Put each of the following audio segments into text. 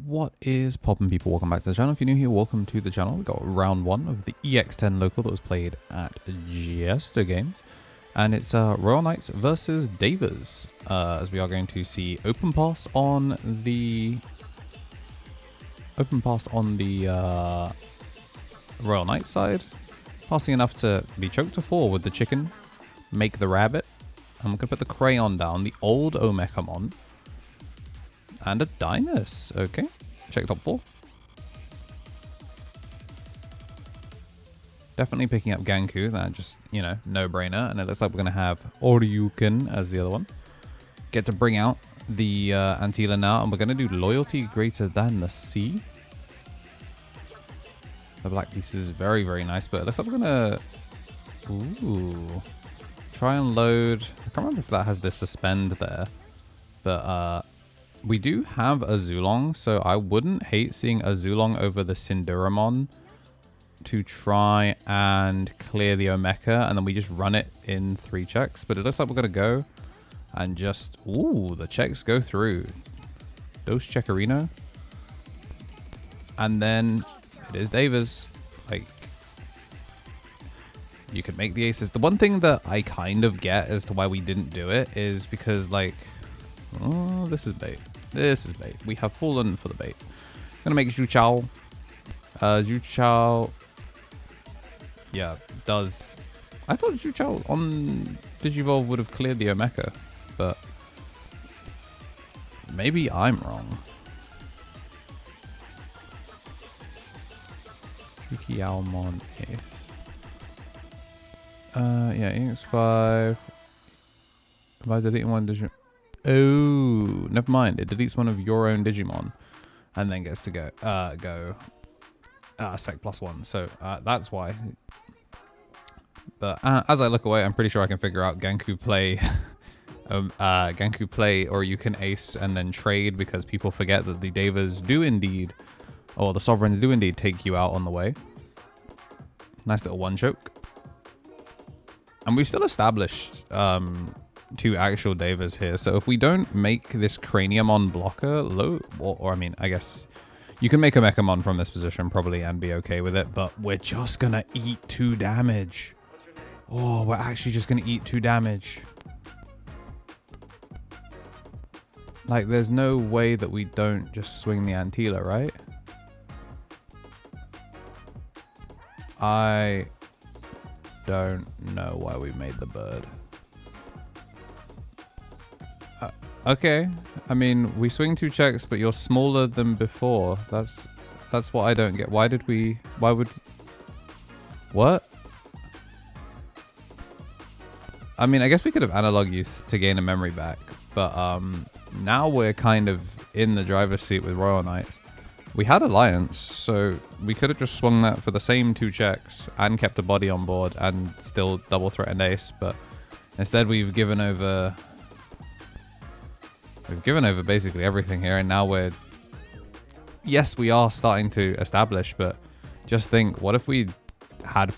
What is poppin', people? Welcome back to the channel. If you're new here, welcome to the channel. We got round one of the EX10 local that was played at Jester Games, and it's Royal Knights versus Devas, as we are going to see open pass on the Royal Knight side, passing enough to be choked to 4 with the chicken, make the rabbit, and we're gonna put the crayon down, the old Omekamon. And a Dinus. Okay. Check top 4. Definitely picking up Ganku. That just, no brainer. And it looks like we're going to have Oryuken as the other one. Get to bring out the Antila now. And we're going to do Loyalty Greater Than the Sea. The black piece is very, very nice. But it looks like we're going to... Ooh. Try and load... I can't remember if that has this suspend there. But... we do have a Zulong, so I wouldn't hate seeing a Zulong over the Cinderamon to try and clear the Omeka, and then we just run it in 3 checks. But it looks like we're going to go and just... Ooh, the checks go through. Dos Checkerino. And then it is Devas. Like, you could make the aces. The one thing that I kind of get as to why we didn't do it is because, like... Oh, this is bait. This is bait. We have fallen for the bait. Gonna make Zhu Chao. Zhu Chao. Yeah, does. I thought Zhu Chao on Digivolve would have cleared the Omeka, but maybe I'm wrong. Almon Ace. Yeah, EX5. If I delete one Digimon. Oh, never mind. It deletes one of your own Digimon and then gets to go sec +1. So that's why. But as I look away, I'm pretty sure I can figure out Ganku play Ganku play, or you can ace and then trade, because people forget that the Devas do indeed, or the Sovereigns do indeed take you out on the way. Nice little one choke. And we've still established 2 actual Devas here, so if we don't make this Craniumon blocker low, or I mean, I guess you can make a Mechamon from this position probably and be okay with it, but we're just gonna eat 2 damage. Oh, we're actually just gonna eat 2 damage. Like, there's no way that we don't just swing the Antila, right? I don't know why we made the bird. Okay, I mean, we swing 2 checks, but you're smaller than before. That's what I don't get. Why would... What? I mean, I guess we could have analog youth to gain a memory back, but now we're kind of in the driver's seat with Royal Knights. We had Alliance, so we could have just swung that for the same 2 checks and kept a body on board and still double threatened ace, but instead we've given over... We've given over basically everything here, and now we're... Yes, we are starting to establish, but just think, what if we had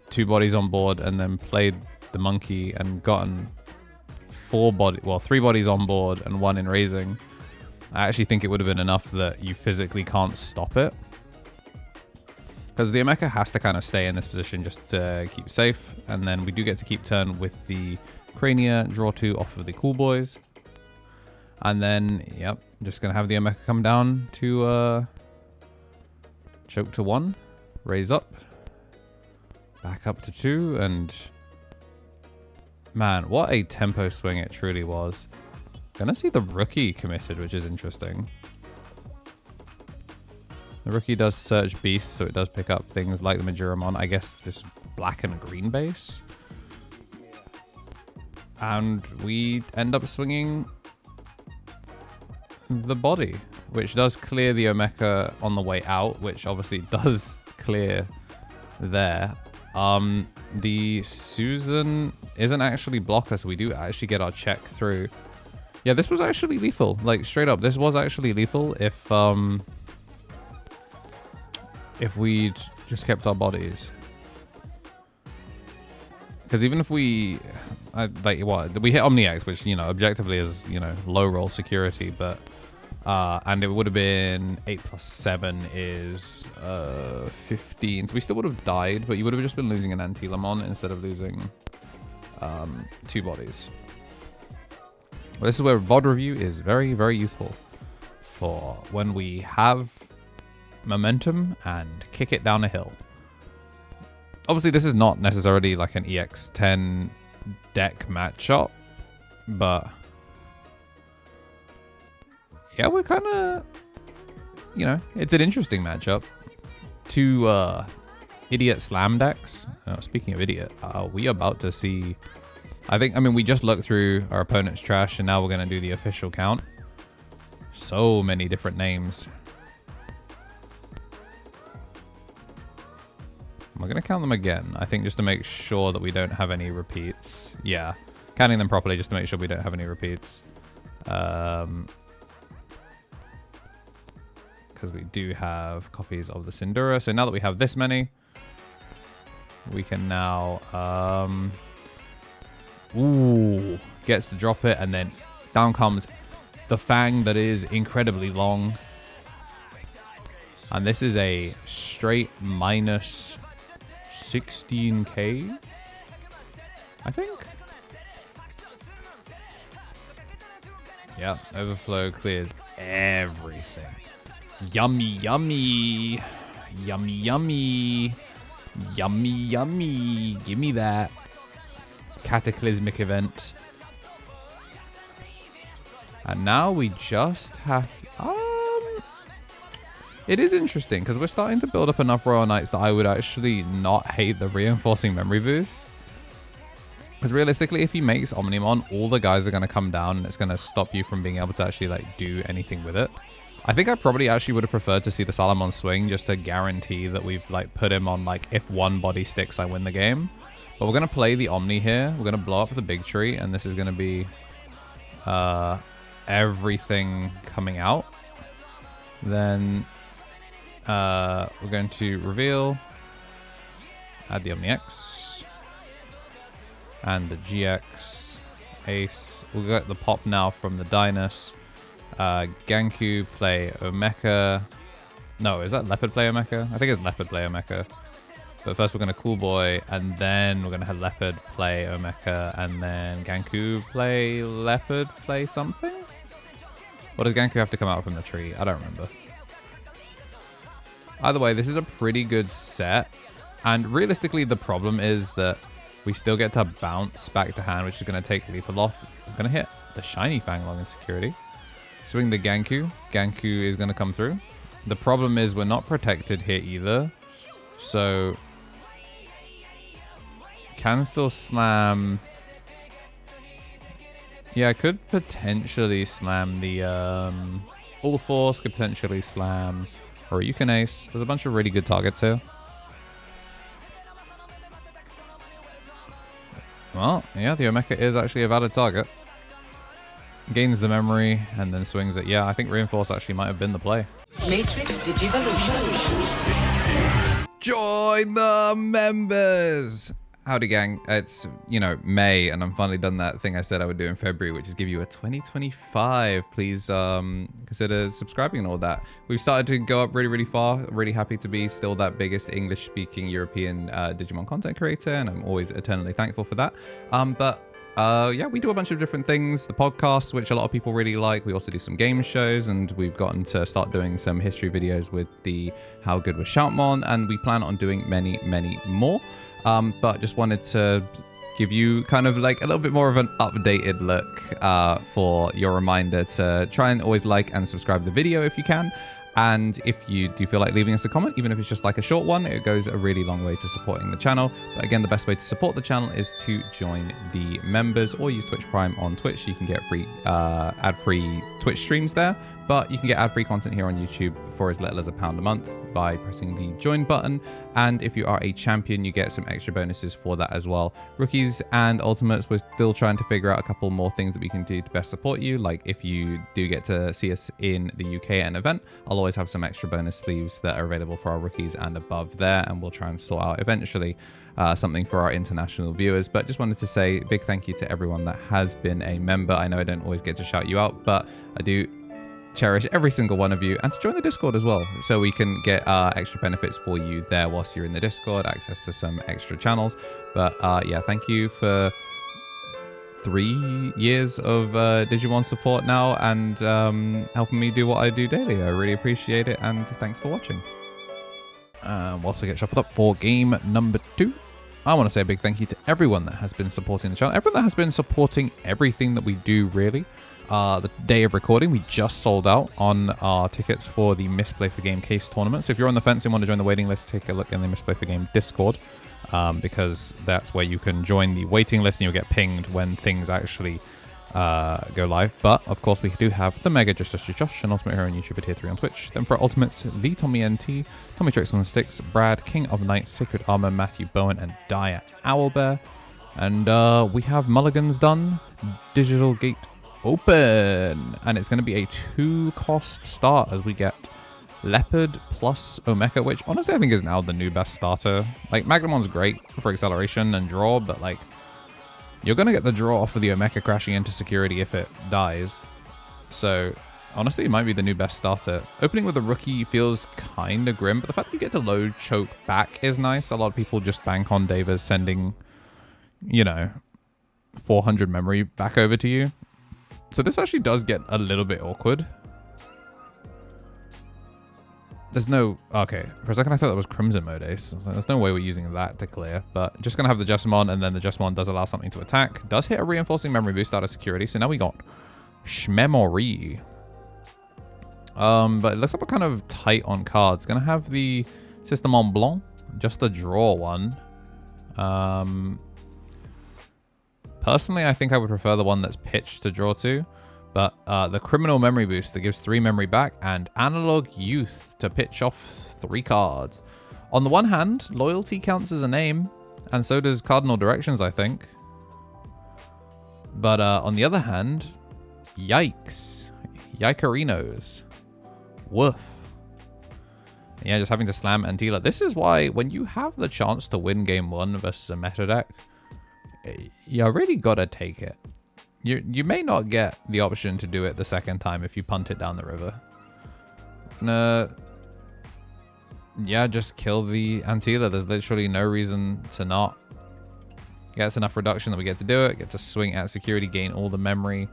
2 bodies on board and then played the monkey and gotten 3 bodies on board and 1 in raising? I actually think it would have been enough that you physically can't stop it. Because the Omeka has to kind of stay in this position just to keep safe, and then we do get to keep turn with the Crania, draw 2 off of the Cool Boys. And then, yep, just going to have the Omeka come down to choke to 1, raise up, back up to 2, and man, what a tempo swing it truly was. Gonna see the rookie committed, which is interesting. The rookie does search beasts, so it does pick up things like the Majuramon. I guess this black and green base. And we end up swinging the body, which does clear the Omeka on the way out, which obviously does clear there. The Susan isn't actually blocker, so we do actually get our check through. Yeah, this was actually lethal. Like, straight up, this was actually lethal if we'd just kept our bodies. Because even if we... we hit OmniX, which, objectively is, low roll security, but And it would have been 8 plus 7 is 15. So we still would have died, but you would have just been losing an KnTElixar instead of losing 2 bodies. Well, this is where VOD review is very, very useful for when we have momentum and kick it down a hill. Obviously, this is not necessarily like an EX10 deck matchup, but yeah, we're kind of, you know, it's an interesting matchup. 2 idiot slam decks. Speaking of idiot, we are about to see, I mean, we just looked through our opponent's trash, and now we're going to do the official count. So many different names. Am I going to count them again? I think just to make sure that we don't have any repeats. Yeah, counting them properly just to make sure we don't have any repeats. Because we do have copies of the Sindura. So now that we have this many, we can now... ooh, gets to drop it, and then down comes the Fang that is incredibly long. And this is a straight minus 16k, I think. Yeah, Overflow clears everything. Yummy, yummy. Yummy, yummy. Yummy, yummy. Give me that. Cataclysmic event. And now we just have... it is interesting because we're starting to build up enough Royal Knights that I would actually not hate the reinforcing memory boost. Because realistically, if he makes Omnimon, all the guys are going to come down and it's going to stop you from being able to actually like do anything with it. I think I probably actually would have preferred to see the Salamon swing just to guarantee that we've like put him on like if one body sticks, I win the game. But we're going to play the Omni here. We're going to blow up the big tree, and this is going to be everything coming out. Then we're going to reveal, add the Omni X, and the GX Ace. We'll get the pop now from the Dynus. Ganku play Omeka. No, is that Leopard play Omeka? I think it's Leopard play Omeka. But first we're going to Cool Boy, and then we're going to have Leopard play Omeka, and then Ganku play Leopard play something? Or does Ganku have to come out from the tree? I don't remember. Either way, this is a pretty good set. And realistically, the problem is that we still get to bounce back to hand, which is going to take lethal off. I'm going to hit the Shiny Fanglong in security. Swing the Ganku. Ganku is going to come through. The problem is we're not protected here either. So... can still slam. Yeah, I could potentially slam the All Force, could potentially slam or you can ace. There's a bunch of really good targets here. Well, yeah, the Omeka is actually a valid target. Gains the memory and then swings it. Yeah, I think Reinforce actually might have been the play. Matrix Digivolution. Join the members! Howdy gang, it's, you know, May, and I'm finally done that thing I said I would do in February, which is give you a 2025. Please consider subscribing and all that. We've started to go up really, really far. Really happy to be still that biggest English-speaking European Digimon content creator, and I'm always eternally thankful for that. Yeah, we do a bunch of different things. The podcast, which a lot of people really like. We also do some game shows, and we've gotten to start doing some history videos with the How Good Was Shoutmon, and we plan on doing many, many more. But just wanted to give you kind of like a little bit more of an updated look for your reminder to try and always like and subscribe to the video if you can. And if you do feel like leaving us a comment, even if it's just like a short one, it goes a really long way to supporting the channel. But again, the best way to support the channel is to join the members or use Twitch Prime on Twitch. You can get free ad-free Twitch streams there, but you can get ad-free content here on YouTube for as little as £1 a month by pressing the join button. And if you are a champion, you get some extra bonuses for that as well. Rookies and ultimates, we're still trying to figure out a couple more things that we can do to best support you. Like if you do get to see us in the UK at an event, I'll always have some extra bonus sleeves that are available for our rookies and above there, and we'll try and sort out eventually something for our international viewers. But just wanted to say a big thank you to everyone that has been a member. I know I don't always get to shout you out, but I do cherish every single one of you, and to join the Discord as well, so we can get extra benefits for you there whilst you're in the Discord, access to some extra channels. But yeah, thank you for 3 years of Digimon support now, and helping me do what I do daily. I really appreciate it, and thanks for watching. Whilst we get shuffled up for game number 2, I want to say a big thank you to everyone that has been supporting the channel, everyone that has been supporting everything that we do, really. The day of recording, we just sold out on our tickets for the Misplay for Game case tournament. So if you're on the fence and want to join the waiting list, take a look in the Misplay for Game Discord, because that's where you can join the waiting list and you'll get pinged when things actually go live. But of course, we do have the Mega Josh, an Ultimate Hero on YouTube at Tier 3 on Twitch. Then for Ultimates, the Tommy NT, Tommy Tricks on the Sticks, Brad, King of Knights, Sacred Armour, Matthew Bowen, and Dire Owlbear. And we have Mulligans done, Digital Gate open, and it's going to be a 2-cost start as we get Leopard plus Omeka, which honestly I think is now the new best starter. Like, Magnemon's great for acceleration and draw, but like, you're going to get the draw off of the Omeka crashing into security if it dies. So honestly, it might be the new best starter. Opening with a rookie feels kind of grim, but the fact that you get to load choke back is nice. A lot of people just bank on Devas sending, you know, 400 memory back over to you. So this actually does get a little bit awkward. There's no... Okay, for a second I thought that was Crimson Mode Ace. Like, there's no way we're using that to clear. But just going to have the Jessamon, and then the Jessamon does allow something to attack. Does hit a reinforcing memory boost out of security. So now we got Shmemory. But it looks like we're kind of tight on cards. Going to have the System en Blanc. Just the draw one. Personally, I think I would prefer the one that's pitched to draw to, but the Criminal Memory Boost that gives 3 memory back, and Analog Youth to pitch off 3 cards. On the one hand, Loyalty counts as a name, and so does Cardinal Directions, I think. But on the other hand, yikes. Yikerinos. Woof. Yeah, just having to slam Antila. This is why when you have the chance to win game 1 versus a meta deck, you really gotta take it. You may not get the option to do it the second time if you punt it down the river. Yeah, just kill the Antila. There's literally no reason to not. Gets enough reduction that we get to do it. Get to swing at security, gain all the memory.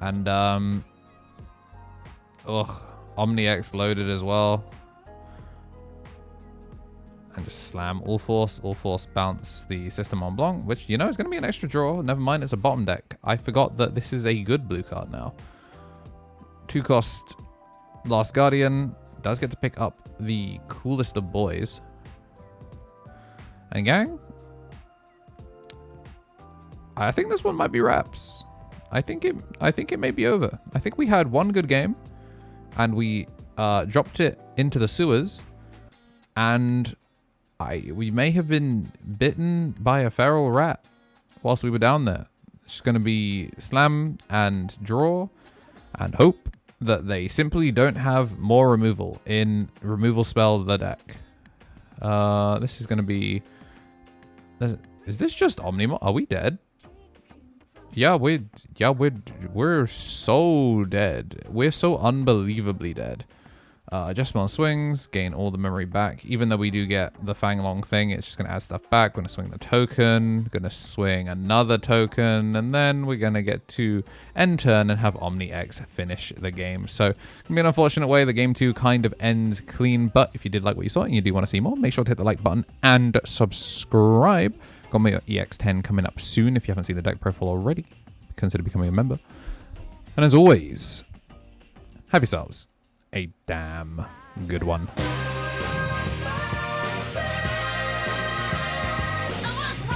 And, Omni X loaded as well. And just slam all force bounce the System en Blanc, which, you know, is going to be an extra draw. Never mind, it's a bottom deck. I forgot that this is a good blue card now. 2-cost Last Guardian does get to pick up the coolest of boys. And gang, I think this one might be wraps. I think it may be over. I think we had one good game, and we dropped it into the sewers, and we may have been bitten by a feral rat whilst we were down there. It's just going to be slam and draw and hope that they simply don't have more removal in removal spell the deck. This is going to be... Is this just Omnimon? Are we dead? Yeah, we're so dead. We're so unbelievably dead. Jessamon swings, gain all the memory back. Even though we do get the Fang Long thing, it's just going to add stuff back. Going to swing the token, going to swing another token, and then we're going to get to end turn and have Omni X finish the game. So, it's going to be an unfortunate way the game 2 kind of ends clean, but if you did like what you saw and you do want to see more, make sure to hit the like button and subscribe. Got my EX10 coming up soon. If you haven't seen the deck profile already, consider becoming a member. And as always, have yourselves a damn good one.